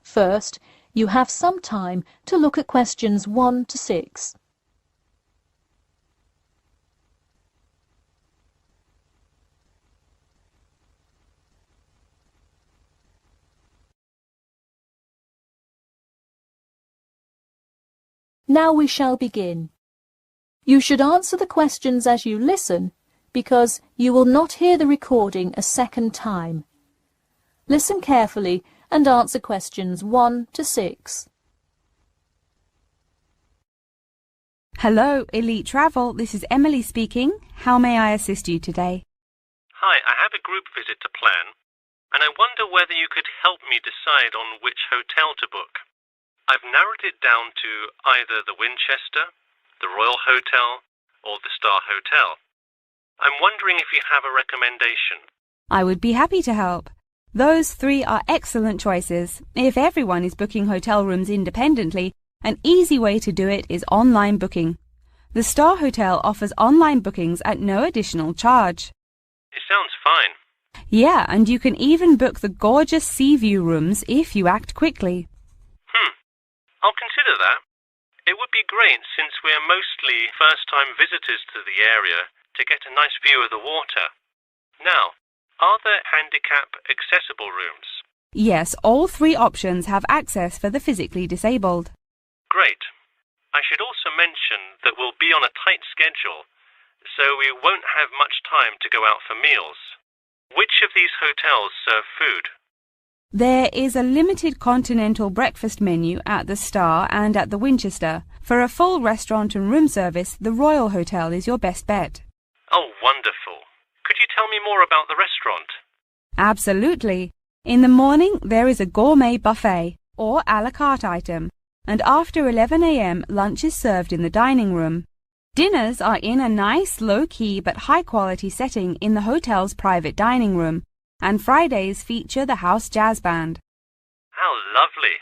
First, you have some time to look at questions 1 to 6. Now we shall begin. You should answer the questions as you listen, because you will not hear the recording a second time. Listen carefully and answer questions 1 to 6. Hello, Elite Travel. This is Emily speaking. How may I assist you today? Hi, I have a group visit to plan, and I wonder whether you could help me decide on which hotel to book. I've narrowed it down to either the Winchester, the Royal Hotel, or the Star Hotel. I'm wondering if you have a recommendation. I would be happy to help. Those three are excellent choices. If everyone is booking hotel rooms independently, an easy way to do it is online booking. The Star Hotel offers online bookings at no additional charge. It sounds fine. Yeah, and you can even book the gorgeous sea view rooms if you act quickly. I'll consider that. It would be great, since we're mostly first-time visitors to the area, to get a nice view of the water. Now, are there handicap-accessible rooms? Yes, all three options have access for the physically disabled. Great. I should also mention that we'll be on a tight schedule, so we won't have much time to go out for meals. Which of these hotels serve food? There is a limited continental breakfast menu at the Star and at the Winchester. For a full restaurant and room service, the Royal Hotel is your best bet. Oh, wonderful. Could you tell me more about the restaurant? Absolutely. In the morning, there is a gourmet buffet, or a la carte item, and after 11 a.m. lunch is served in the dining room. Dinners are in a nice, low-key but high-quality setting in the hotel's private dining room, and Fridays feature the house jazz band. How lovely.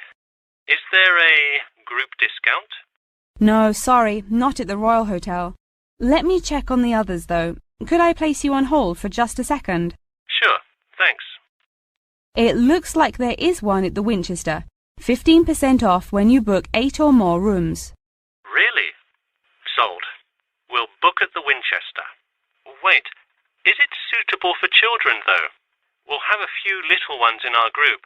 Is there a group discount? No, sorry, not at the Royal Hotel. Let me check on the others, though. Could I place you on hold for just a second? Sure, thanks. It looks like there is one at the Winchester. 15% off when you book 8 or more rooms. Really? Sold. We'll book at the Winchester. Wait, is it suitable for children, though? We'll have a few little ones in our group,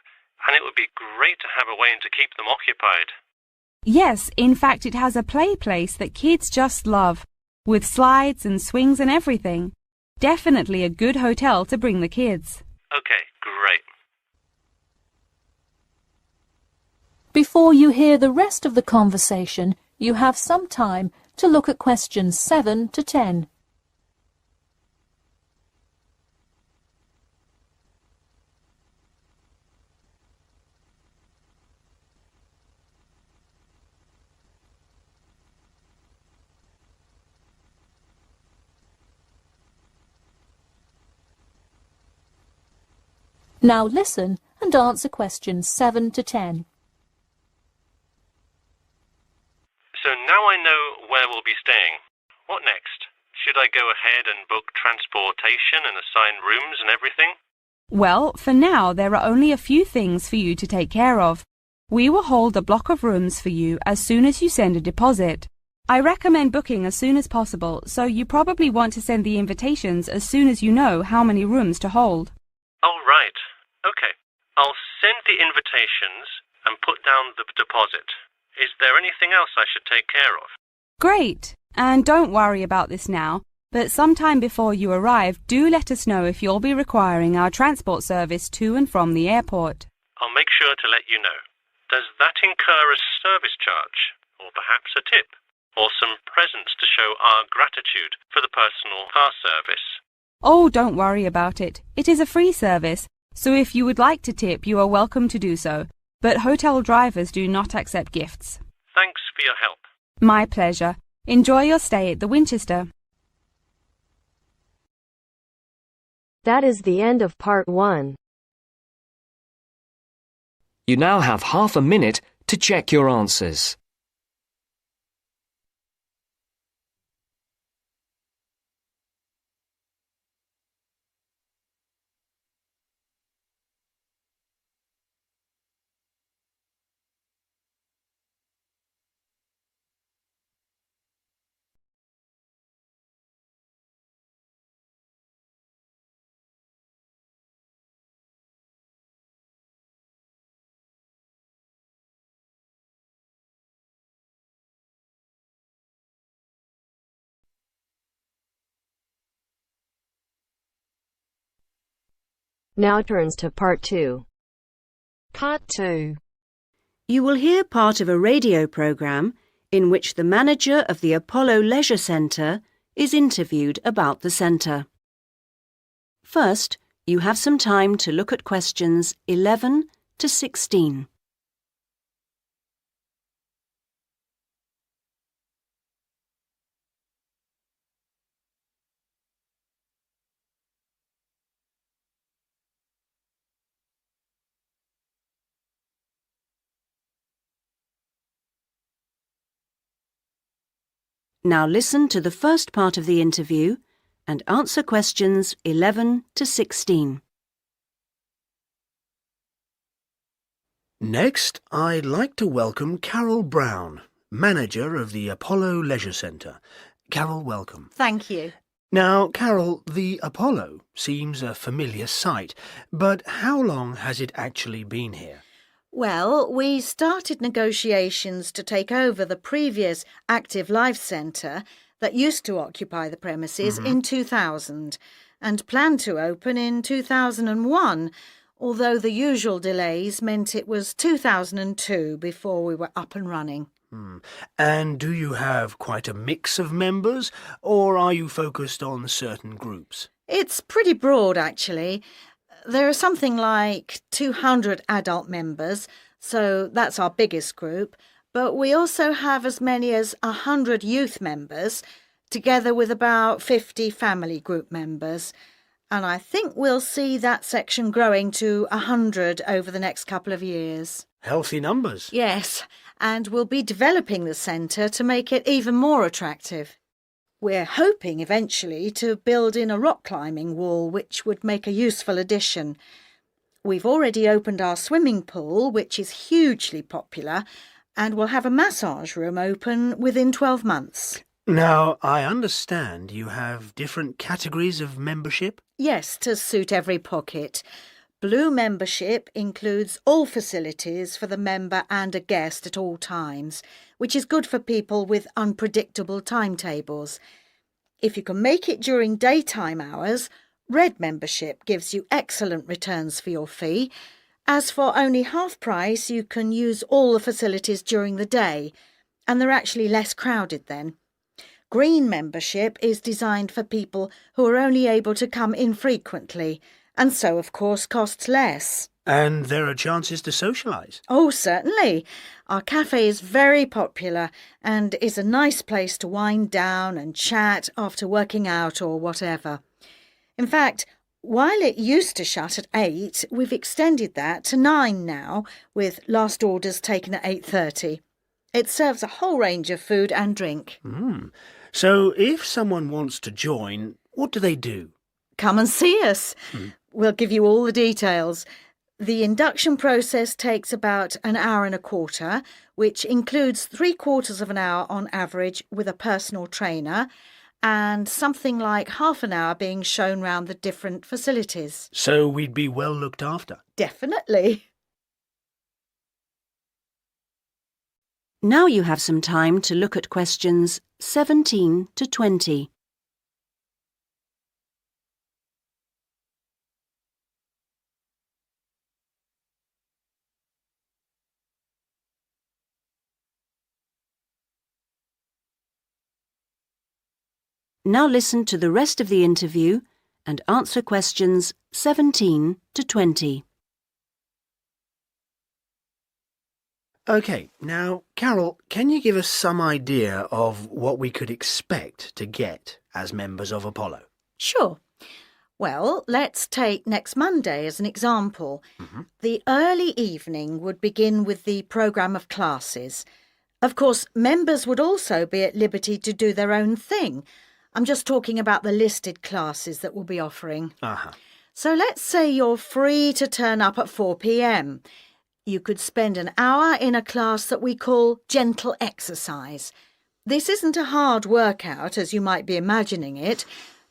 and it would be great to have a way to keep them occupied. Yes, in fact it has a play place that kids just love, with slides and swings and everything. Definitely a good hotel to bring the kids. Okay, great. Before you hear the rest of the conversation, you have some time to look at questions 7 to 10. Now listen and answer questions 7 to 10. So now I know where we'll be staying. What next? Should I go ahead and book transportation and assign rooms and everything? Well, for now there are only a few things for you to take care of. We will hold a block of rooms for you as soon as you send a deposit. I recommend booking as soon as possible, so you probably want to send the invitations as soon as you know how many rooms to hold. Oh, right. Okay. I'll send the invitations and put down the deposit. Is there anything else I should take care of? Great! And don't worry about this now, but sometime before you arrive, do let us know if you'll be requiring our transport service to and from the airport. I'll make sure to let you know. Does that incur a service charge, or perhaps a tip, or some presents to show our gratitude for the personal car service? Oh, don't worry about it. It is a free service, so if you would like to tip, you are welcome to do so. But hotel drivers do not accept gifts. Thanks for your help. My pleasure. Enjoy your stay at the Winchester. That is the end of part 1. You now have half a minute to check your answers. Now turns to Part 2. Part 2. You will hear part of a radio program in which the manager of the Apollo Leisure Centre is interviewed about the centre. First, you have some time to look at questions 11 to 16. Now listen to the first part of the interview and answer questions 11 to 16. Next, I'd like to welcome Carol Brown, manager of the Apollo Leisure Centre. Carol, welcome. Thank you. Now, Carol, the Apollo seems a familiar sight, but how long has it actually been here? Well, we started negotiations to take over the previous Active Life Centre that used to occupy the premises in 2000 and planned to open in 2001, although the usual delays meant it was 2002 before we were up and running. And do you have quite a mix of members, or are you focused on certain groups? It's pretty broad, actually. There are something like 200 adult members, so that's our biggest group, but we also have as many as 100 youth members, together with about 50 family group members. And I think we'll see that section growing to 100 over the next couple of years. Healthy numbers. Yes, and we'll be developing the centre to make it even more attractive. We're hoping eventually to build in a rock climbing wall, which would make a useful addition. We've already opened our swimming pool, which is hugely popular, and we'll have a massage room open within 12 months. Now, I understand you have different categories of membership? Yes, to suit every pocket. Blue membership includes all facilities for the member and a guest at all times, which is good for people with unpredictable timetables. If you can make it during daytime hours, red membership gives you excellent returns for your fee. As for only half price, you can use all the facilities during the day, and they're actually less crowded then. Green membership is designed for people who are only able to come infrequently, and so, of course, costs less. And there are chances to socialise? Oh, certainly. Our cafe is very popular and is a nice place to wind down and chat after working out or whatever. In fact, while it used to shut at 8, we've extended that to 9 now, with last orders taken at 8:30. It serves a whole range of food and drink. So if someone wants to join, what do they do? Come and see us. We'll give you all the details. The induction process takes about an hour and a quarter, which includes 3/4 of an hour on average with a personal trainer, and something like half an hour being shown round the different facilities. So we'd be well looked after? Definitely. Now you have some time to look at questions 17 to 20. Now listen to the rest of the interview and answer questions 17 to 20. OK, now, Carol, can you give us some idea of what we could expect to get as members of Apollo? Sure. Well, let's take next Monday as an example. The early evening would begin with the programme of classes. Of course, members would also be at liberty to do their own thing. I'm just talking about the listed classes that we'll be offering. So let's say you're free to turn up at 4 p.m. You could spend an hour in a class that we call gentle exercise. This isn't a hard workout, as you might be imagining it,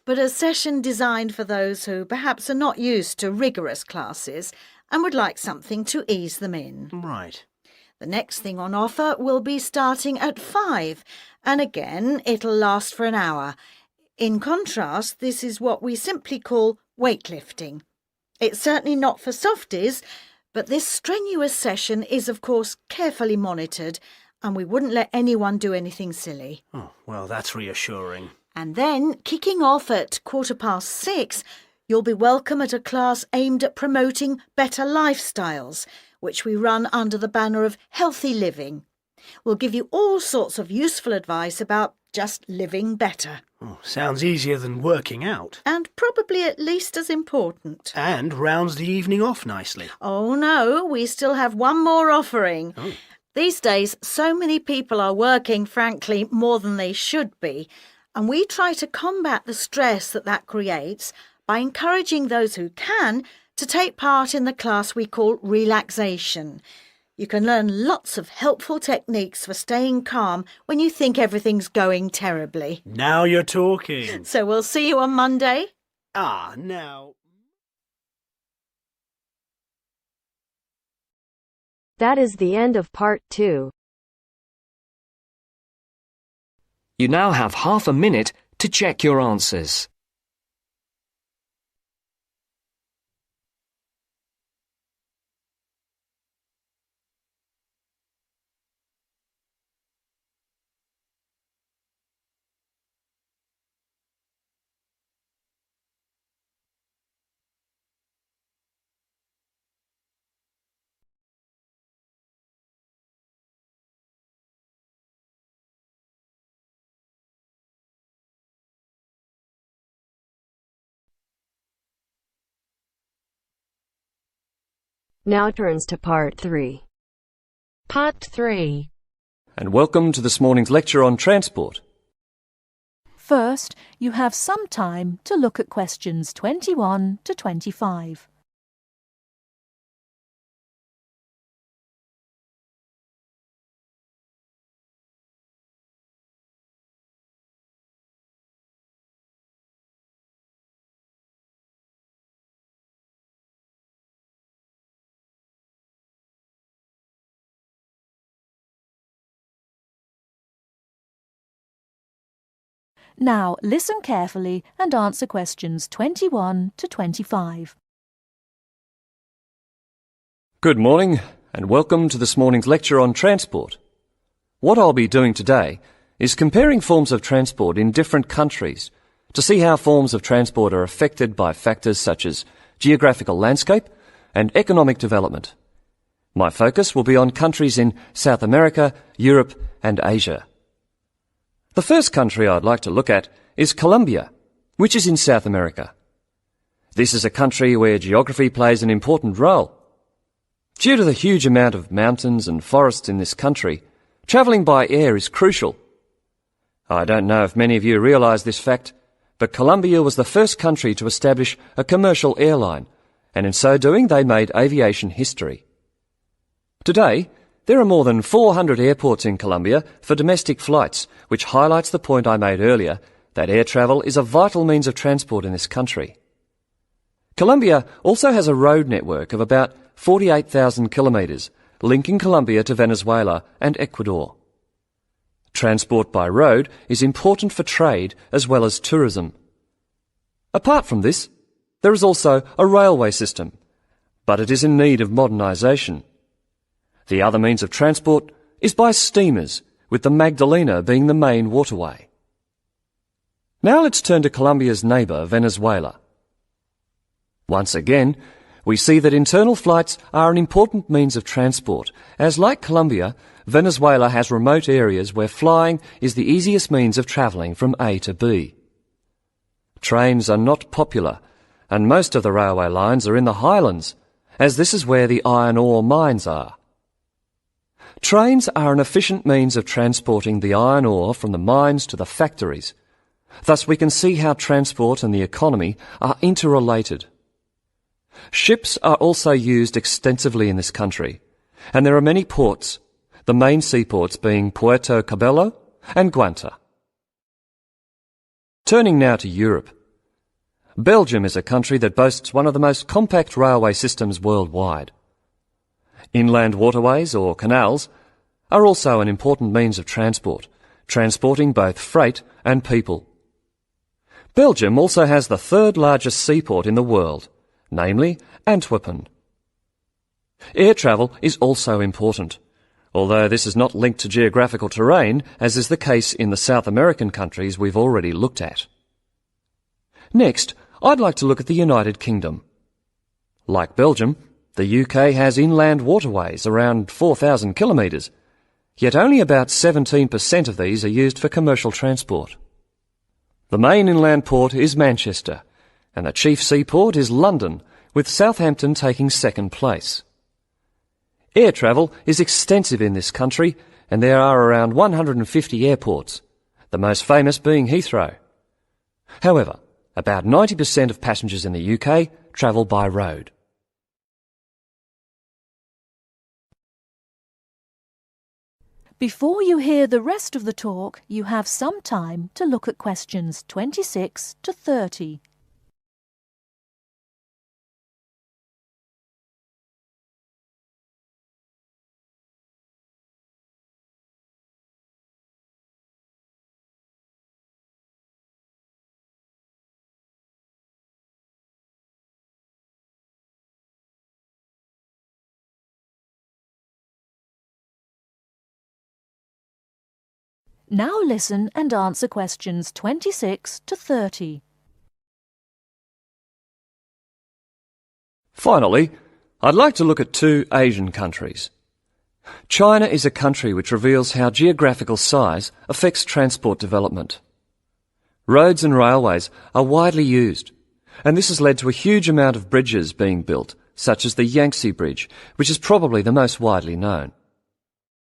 but a session designed for those who perhaps are not used to rigorous classes and would like something to ease them in. Right. The next thing on offer will be starting at 5, and again it'll last for an hour. In contrast, this is what we simply call weightlifting. It's certainly not for softies, but this strenuous session is, of course, carefully monitored, and we wouldn't let anyone do anything silly. Oh, well, that's reassuring. And then, kicking off at 6:15, you'll be welcome at a class aimed at promoting better lifestyles, which we run under the banner of healthy living. We'll give you all sorts of useful advice about just living better. Oh, sounds easier than working out. And probably at least as important. And rounds the evening off nicely. Oh no, we still have one more offering. Oh. These days, so many people are working, frankly, more than they should be, and we try to combat the stress that creates by encouraging those who can to take part in the class we call relaxation. You can learn lots of helpful techniques for staying calm when you think everything's going terribly. Now you're talking. So we'll see you on Monday. Now... That is the end of part 2. You now have half a minute to check your answers. Now turns to part 3. Part 3. And welcome to this morning's lecture on transport. First, you have some time to look at questions 21 to 25. Now listen carefully and answer questions 21 to 25. Good morning and welcome to this morning's lecture on transport. What I'll be doing today is comparing forms of transport in different countries to see how forms of transport are affected by factors such as geographical landscape and economic development. My focus will be on countries in South America, Europe and Asia. The first country I'd like to look at is Colombia, which is in South America. This is a country where geography plays an important role. Due to the huge amount of mountains and forests in this country, travelling by air is crucial. I don't know if many of you realise this fact, but Colombia was the first country to establish a commercial airline, and in so doing they made aviation history. Today, there are more than 400 airports in Colombia for domestic flights, which highlights the point I made earlier that air travel is a vital means of transport in this country. Colombia also has a road network of about 48,000 kilometres, linking Colombia to Venezuela and Ecuador. Transport by road is important for trade as well as tourism. Apart from this, there is also a railway system, but it is in need of modernisation. The other means of transport is by steamers, with the Magdalena being the main waterway. Now let's turn to Colombia's neighbour, Venezuela. Once again, we see that internal flights are an important means of transport, as like Colombia, Venezuela has remote areas where flying is the easiest means of travelling from A to B. Trains are not popular, and most of the railway lines are in the highlands, as this is where the iron ore mines are. Trains are an efficient means of transporting the iron ore from the mines to the factories. Thus we can see how transport and the economy are interrelated. Ships are also used extensively in this country, and there are many ports, the main seaports being Puerto Cabello and Guanta. Turning now to Europe. Belgium is a country that boasts one of the most compact railway systems worldwide. Inland waterways, or canals, are also an important means of transport, transporting both freight and people. Belgium also has the third largest seaport in the world, namely Antwerpen. Air travel is also important, although this is not linked to geographical terrain, as is the case in the South American countries we've already looked at. Next, I'd like to look at the United Kingdom. Like Belgium, the UK has inland waterways around 4,000 kilometres, yet only about 17% of these are used for commercial transport. The main inland port is Manchester, and the chief seaport is London, with Southampton taking second place. Air travel is extensive in this country, and there are around 150 airports, the most famous being Heathrow. However, about 90% of passengers in the UK travel by road. Before you hear the rest of the talk, you have some time to look at questions 26 to 30. Now listen and answer questions 26 to 30. Finally, I'd like to look at two Asian countries. China is a country which reveals how geographical size affects transport development. Roads and railways are widely used, and this has led to a huge amount of bridges being built, such as the Yangtze Bridge, which is probably the most widely known.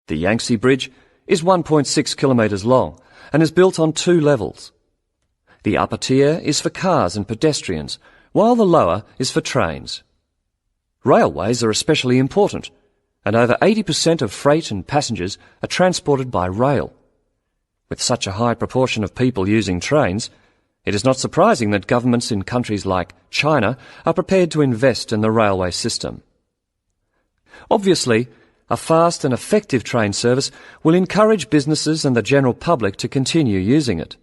The Yangtze Bridge is 1.6 kilometres long and is built on two levels. The upper tier is for cars and pedestrians, while the lower is for trains. Railways are especially important, and over 80% of freight and passengers are transported by rail. With such a high proportion of people using trains, it is not surprising that governments in countries like China are prepared to invest in the railway system. Obviously, a fast and effective train service will encourage businesses and the general public to continue using it.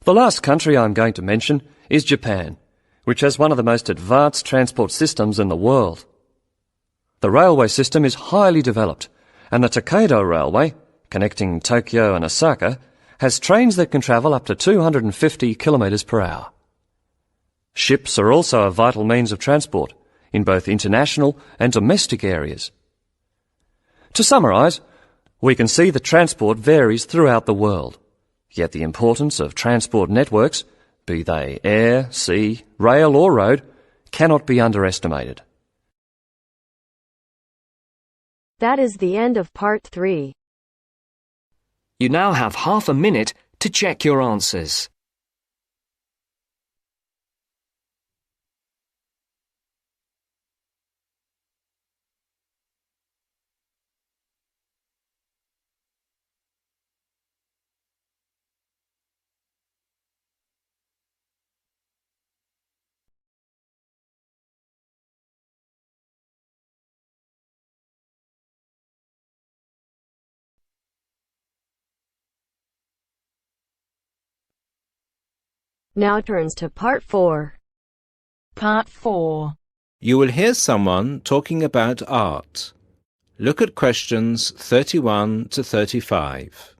The last country I'm going to mention is Japan, which has one of the most advanced transport systems in the world. The railway system is highly developed, and the Tokaido Railway, connecting Tokyo and Osaka, has trains that can travel up to 250 kilometres per hour. Ships are also a vital means of transport in both international and domestic areas. To summarise, we can see that transport varies throughout the world, yet the importance of transport networks, be they air, sea, rail or road, cannot be underestimated. That is the end of part 3. You now have half a minute to check your answers. Now turns to part 4. Part 4. You will hear someone talking about art. Look at questions 31 to 35.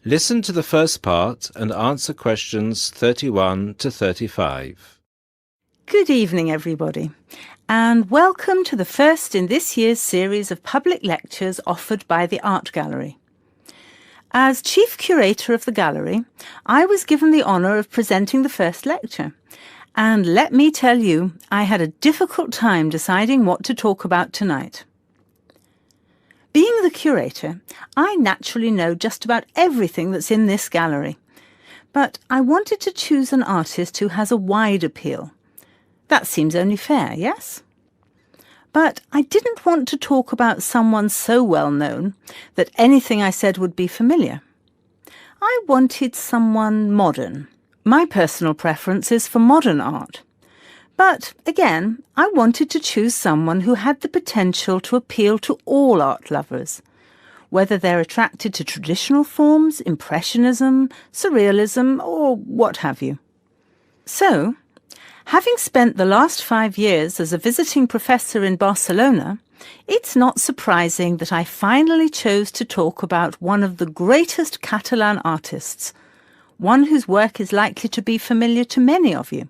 Listen to the first part and answer questions 31 to 35. Good evening, everybody, and welcome to the first in this year's series of public lectures offered by the Art Gallery. As Chief Curator of the Gallery, I was given the honour of presenting the first lecture, and let me tell you, I had a difficult time deciding what to talk about tonight. Being the curator, I naturally know just about everything that's in this gallery, but I wanted to choose an artist who has a wide appeal. That seems only fair, yes? But I didn't want to talk about someone so well known that anything I said would be familiar. I wanted someone modern. My personal preference is for modern art. But again, I wanted to choose someone who had the potential to appeal to all art lovers, whether they're attracted to traditional forms, Impressionism, Surrealism, or what have you. So, having spent the last 5 years as a visiting professor in Barcelona, it's not surprising that I finally chose to talk about one of the greatest Catalan artists, one whose work is likely to be familiar to many of you,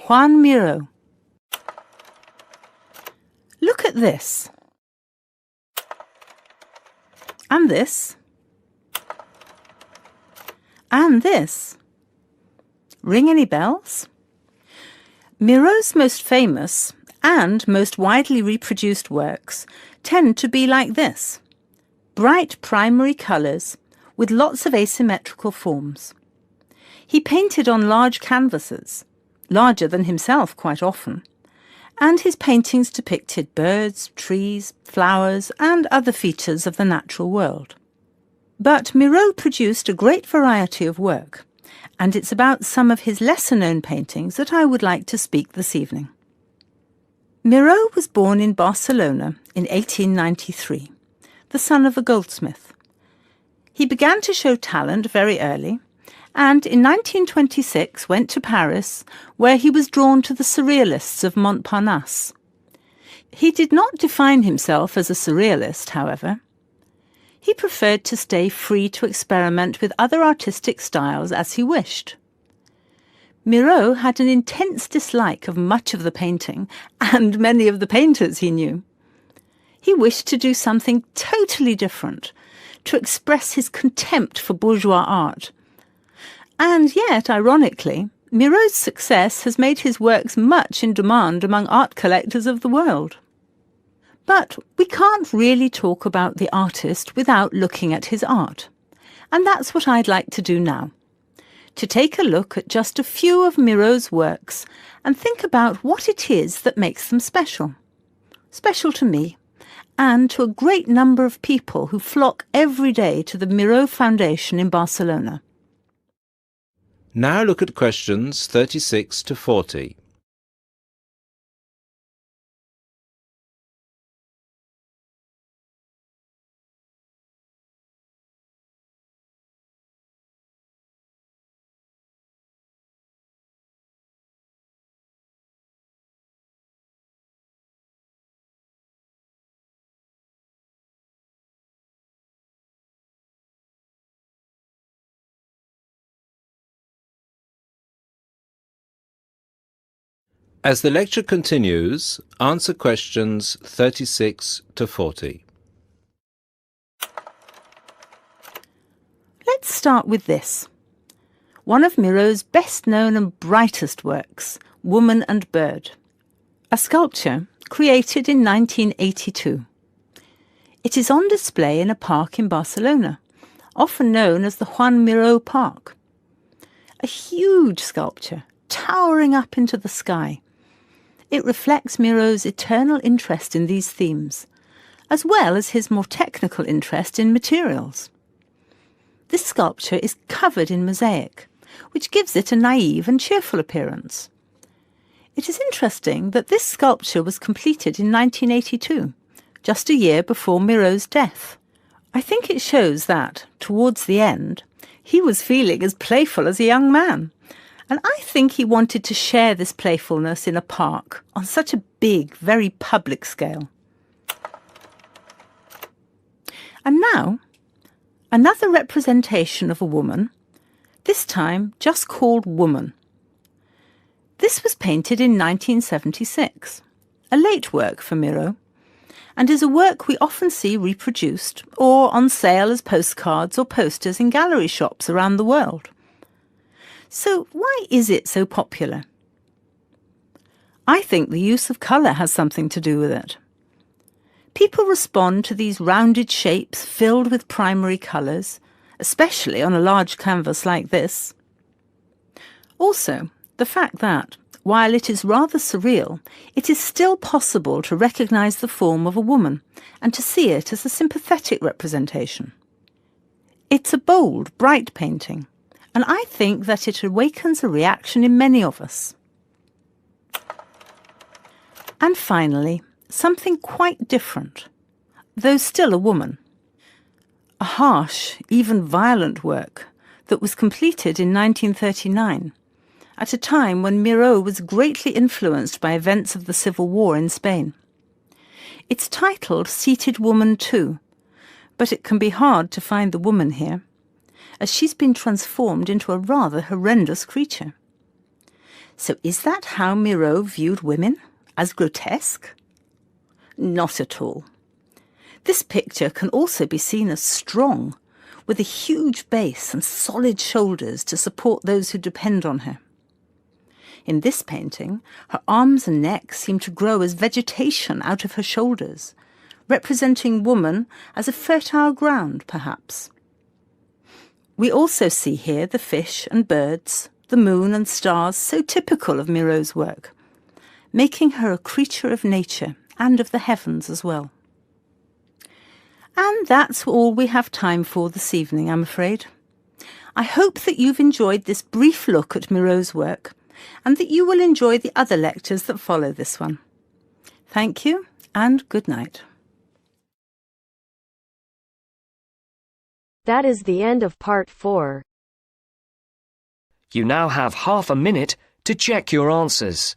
Joan Miró. Look at this. And this. And this. Ring any bells? Miró's most famous and most widely reproduced works tend to be like this. Bright primary colours with lots of asymmetrical forms. He painted on large canvases, larger than himself quite often, and his paintings depicted birds, trees, flowers, and other features of the natural world. But Miró produced a great variety of work, and it's about some of his lesser-known paintings that I would like to speak this evening. Miró was born in Barcelona in 1893, the son of a goldsmith. He began to show talent very early, and in 1926 went to Paris, where he was drawn to the Surrealists of Montparnasse. He did not define himself as a Surrealist, however. He preferred to stay free to experiment with other artistic styles as he wished. Miró had an intense dislike of much of the painting and many of the painters he knew. He wished to do something totally different, to express his contempt for bourgeois art. And yet, ironically, Miró's success has made his works much in demand among art collectors of the world. But we can't really talk about the artist without looking at his art. And that's what I'd like to do now. To take a look at just a few of Miró's works and think about what it is that makes them special. Special to me, and to a great number of people who flock every day to the Miró Foundation in Barcelona. Now look at questions 36 to 40. As the lecture continues, answer questions 36 to 40. Let's start with this. One of Miró's best-known and brightest works, Woman and Bird. A sculpture created in 1982. It is on display in a park in Barcelona, often known as the Joan Miró Park. A huge sculpture, towering up into the sky. It reflects Miró's eternal interest in these themes, as well as his more technical interest in materials. This sculpture is covered in mosaic, which gives it a naive and cheerful appearance. It is interesting that this sculpture was completed in 1982, just a year before Miró's death. I think it shows that, towards the end, he was feeling as playful as a young man. And I think he wanted to share this playfulness in a park on such a big, very public scale. And now, another representation of a woman, this time just called Woman. This was painted in 1976, a late work for Miró, and is a work we often see reproduced or on sale as postcards or posters in gallery shops around the world. So why is it so popular? I think the use of colour has something to do with it. People respond to these rounded shapes filled with primary colours, especially on a large canvas like this. Also, the fact that, while it is rather surreal, it is still possible to recognise the form of a woman and to see it as a sympathetic representation. It's a bold, bright painting, and I think that it awakens a reaction in many of us. And finally, something quite different, though still a woman. A harsh, even violent work that was completed in 1939, at a time when Miró was greatly influenced by events of the Civil War in Spain. It's titled Seated Woman 2, but it can be hard to find the woman here, as she's been transformed into a rather horrendous creature. So is that how Miró viewed women? As grotesque? Not at all. This picture can also be seen as strong, with a huge base and solid shoulders to support those who depend on her. In this painting, her arms and neck seem to grow as vegetation out of her shoulders, representing woman as a fertile ground, perhaps. We also see here the fish and birds, the moon and stars, so typical of Miró's work, making her a creature of nature and of the heavens as well. And that's all we have time for this evening, I'm afraid. I hope that you've enjoyed this brief look at Miró's work, and that you will enjoy the other lectures that follow this one. Thank you, and good night. That is the end of part 4. You now have half a minute to check your answers.